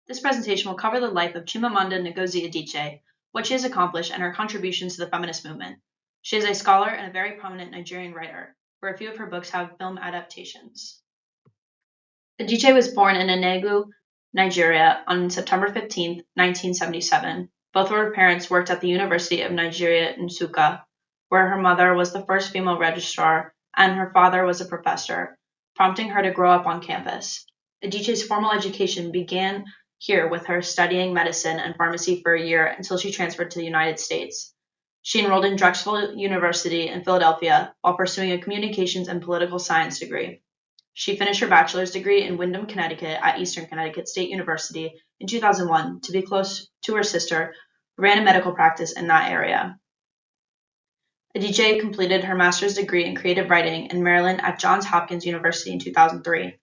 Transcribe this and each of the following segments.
This presentation will cover the life of Chimamanda Ngozi Adichie, what she has accomplished, and her contributions to the feminist movement. She is a scholar and a very prominent Nigerian writer, where a few of her books have film adaptations. Adichie was born in Enugu, Nigeria on September 15, 1977. Both of her parents worked at the University of Nigeria, Nsukka, where her mother was the first female registrar and her father was a professor, prompting her to grow up on campus. Adichie's formal education began here with her studying medicine and pharmacy for a year until she transferred to the United States. She enrolled in Drexel University in Philadelphia while pursuing a communications and political science degree. She finished her bachelor's degree in Windham, Connecticut at Eastern Connecticut State University in 2001 to be close to her sister, who ran a medical practice in that area. Adichie completed her master's degree in creative writing in Maryland at Johns Hopkins University in 2003.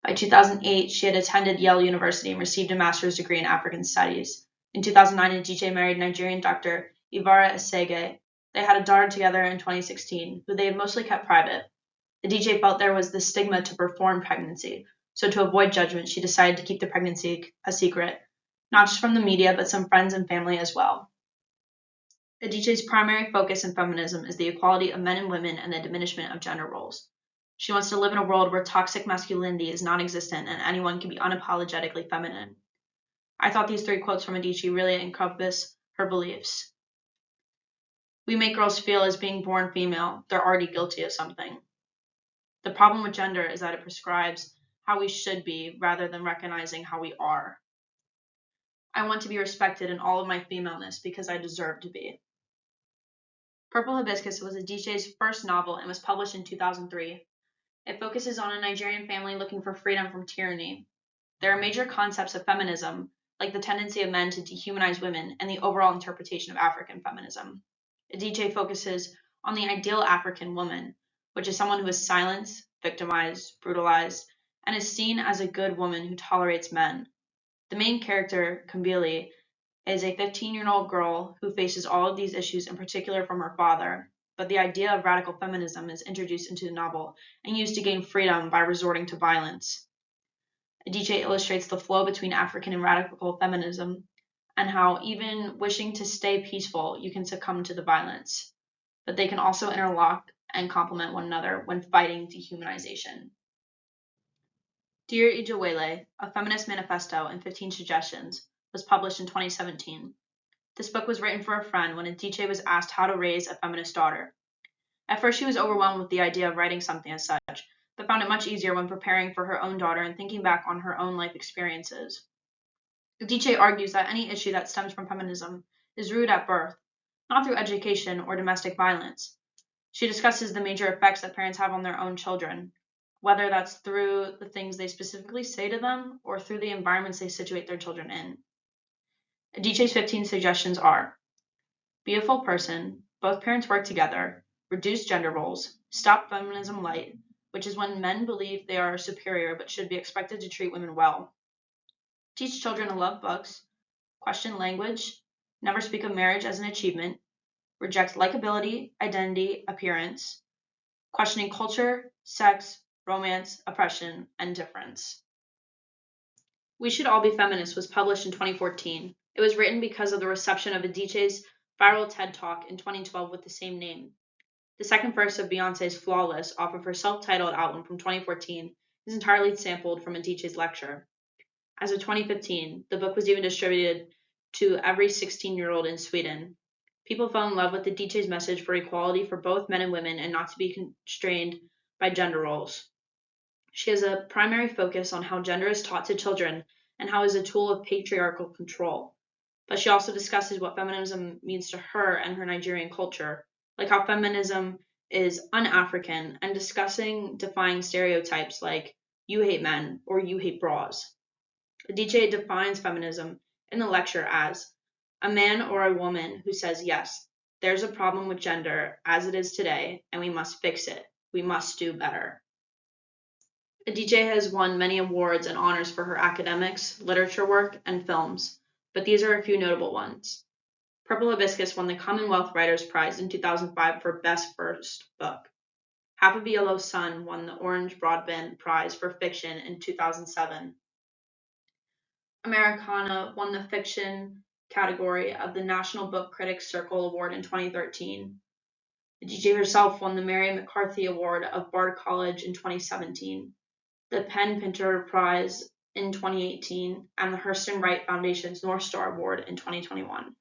By 2008, she had attended Yale University and received a master's degree in African Studies. In 2009, Adichie married Nigerian Dr. Ivara Esege. They had a daughter together in 2016, who they had mostly kept private. Adichie felt there was the stigma to perform pregnancy, so to avoid judgment, she decided to keep the pregnancy a secret, not just from the media, but some friends and family as well. Adichie's primary focus in feminism is the equality of men and women and the diminishment of gender roles. She wants to live in a world where toxic masculinity is non-existent and anyone can be unapologetically feminine. I thought these 3 quotes from Adichie really encompass her beliefs. We make girls feel as being born female, they're already guilty of something. The problem with gender is that it prescribes how we should be rather than recognizing how we are. I want to be respected in all of my femaleness because I deserve to be. Purple Hibiscus was Adichie's first novel and was published in 2003. It focuses on a Nigerian family looking for freedom from tyranny. There are major concepts of feminism, like the tendency of men to dehumanize women and the overall interpretation of African feminism. Adichie focuses on the ideal African woman, which is someone who is silenced, victimized, brutalized, and is seen as a good woman who tolerates men. The main character, Kambili, is a 15-year-old girl who faces all of these issues, in particular from her father, but the idea of radical feminism is introduced into the novel and used to gain freedom by resorting to violence. Adichie illustrates the flow between African and radical feminism and how even wishing to stay peaceful, you can succumb to the violence, but they can also interlock and complement one another when fighting dehumanization. Dear Ijawele, A Feminist Manifesto and 15 Suggestions, was published in 2017. This book was written for a friend when Adichie was asked how to raise a feminist daughter. At first, she was overwhelmed with the idea of writing something as such, but found it much easier when preparing for her own daughter and thinking back on her own life experiences. Adichie argues that any issue that stems from feminism is rooted at birth, not through education or domestic violence. She discusses the major effects that parents have on their own children, whether that's through the things they specifically say to them or through the environments they situate their children in. Adichie's 15 suggestions are: be a full person, both parents work together, reduce gender roles, stop feminism light, which is when men believe they are superior but should be expected to treat women well, teach children to love books, question language, never speak of marriage as an achievement, reject likability, identity, appearance, questioning culture, sex, romance, oppression, and difference. We Should All Be Feminists was published in 2014. It was written because of the reception of Adichie's viral TED Talk in 2012 with the same name. The second verse of Beyoncé's Flawless off of her self-titled album from 2014 is entirely sampled from Adichie's lecture. As of 2015, the book was even distributed to every 16-year-old in Sweden. People fell in love with Adichie's message for equality for both men and women and not to be constrained by gender roles. She has a primary focus on how gender is taught to children and how it is a tool of patriarchal control. But she also discusses what feminism means to her and her Nigerian culture, like how feminism is un-African, and discussing defying stereotypes like you hate men or you hate bras. Adichie defines feminism in the lecture as a man or a woman who says, yes, there's a problem with gender as it is today, and we must fix it. We must do better. Adichie has won many awards and honors for her academics, literature work, and films, but these are a few notable ones. Purple Hibiscus won the Commonwealth Writers' Prize in 2005 for Best First Book. Half of a Yellow Sun won the Orange Broadband Prize for Fiction in 2007. Americana won the fiction category of the National Book Critics Circle Award in 2013. Adichie herself won the Mary McCarthy Award of Bard College in 2017, the Penn Pinter Prize in 2018, and the Hurston Wright Foundation's North Star Award in 2021.